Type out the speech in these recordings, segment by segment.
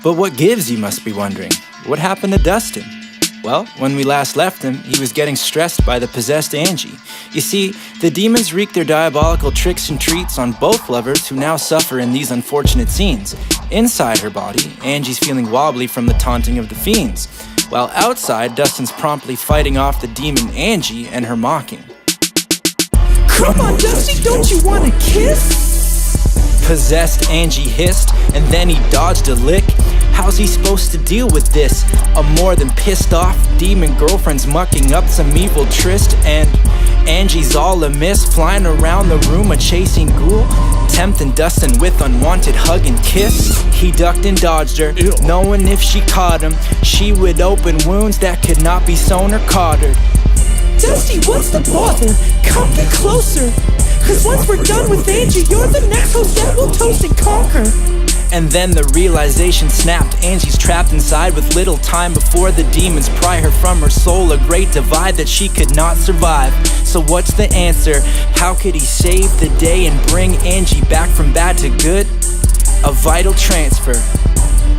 But what gives, you must be wondering? What happened to Dustin? Well, when we last left him, he was getting stressed by the possessed Angie. You see, the demons wreak their diabolical tricks and treats on both lovers who now suffer in these unfortunate scenes. Inside her body, Angie's feeling wobbly from the taunting of the fiends, while outside, Dustin's promptly fighting off the demon Angie and her mocking. Come on, Dusty, don't you want a kiss? Possessed Angie hissed, and then he dodged a lick. How's he supposed to deal with this? A more than pissed off demon girlfriend's mucking up some evil tryst, and Angie's all amiss, flying around the room a chasing ghoul, tempting Dustin with unwanted hug and kiss. He ducked and dodged her, knowing if she caught him, she would open wounds that could not be sewn or cautered. Dusty, what's the bother? Come get closer, cause once we're done with Angie, you're the next host that will toast and conquer. And then the realization snapped. Angie's trapped inside with little time before the demons pry her from her soul, a great divide that she could not survive. So what's the answer? How could he save the day and bring Angie back from bad to good? A vital transfer,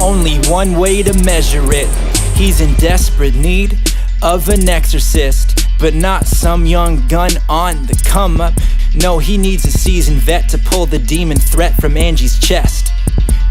only one way to measure it. He's in desperate need of an exorcist, but not some young gun on the come up. No, he needs a seasoned vet to pull the demon threat from Angie's chest.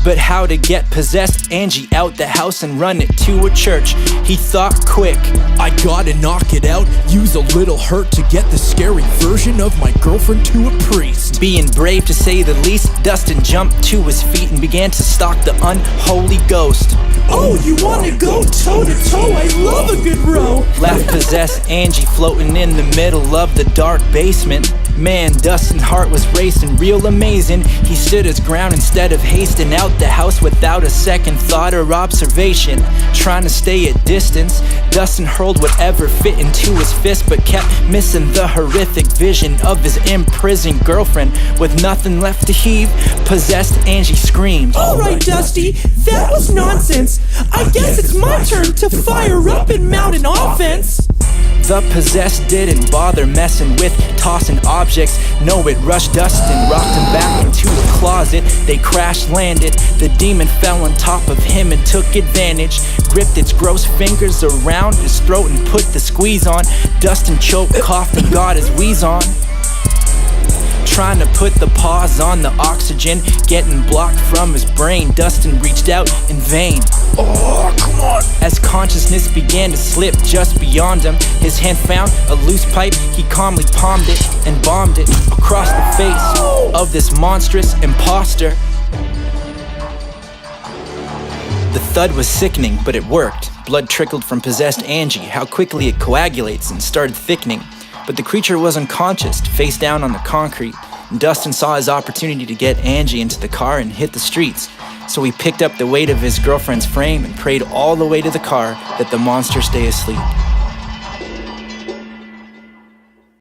But how to get possessed Angie out the house and run it to a church? He thought quick. I gotta knock it out, use a little hurt to get the scary version of my girlfriend to a priest. Being brave to say the least, Dustin jumped to his feet and began to stalk the unholy ghost. Oh, you wanna go toe to toe? I love a good row. Laughed possessed Angie floating in the middle of the dark basement. Man, Dustin's heart was racing real amazing. He stood his ground instead of hasting out the house without a second thought or observation. Trying to stay at distance, Dustin hurled whatever fit into his fist, but kept missing the horrific vision of his imprisoned girlfriend. With nothing left to heave, possessed Angie screamed. Alright, Dusty, that was nonsense. I guess it's my turn to fire up and mount an offense. The possessed didn't bother messing with tossing objects. No, it rushed Dustin, rocked him back into a closet. They crash landed. The demon fell on top of him and took advantage. Gripped its gross fingers around his throat and put the squeeze on. Dustin choked, coughed, and got his wheeze on. Trying to put the pause on the oxygen, getting blocked from his brain. Dustin reached out in vain. Oh, come on! As consciousness began to slip just beyond him, his hand found a loose pipe. He calmly palmed it and bombed it across the face of this monstrous imposter. The thud was sickening, but it worked. Blood trickled from possessed Angie. How quickly it coagulates and started thickening. But the creature was unconscious, face down on the concrete. Dustin saw his opportunity to get Angie into the car and hit the streets. So he picked up the weight of his girlfriend's frame and prayed all the way to the car that the monster stay asleep.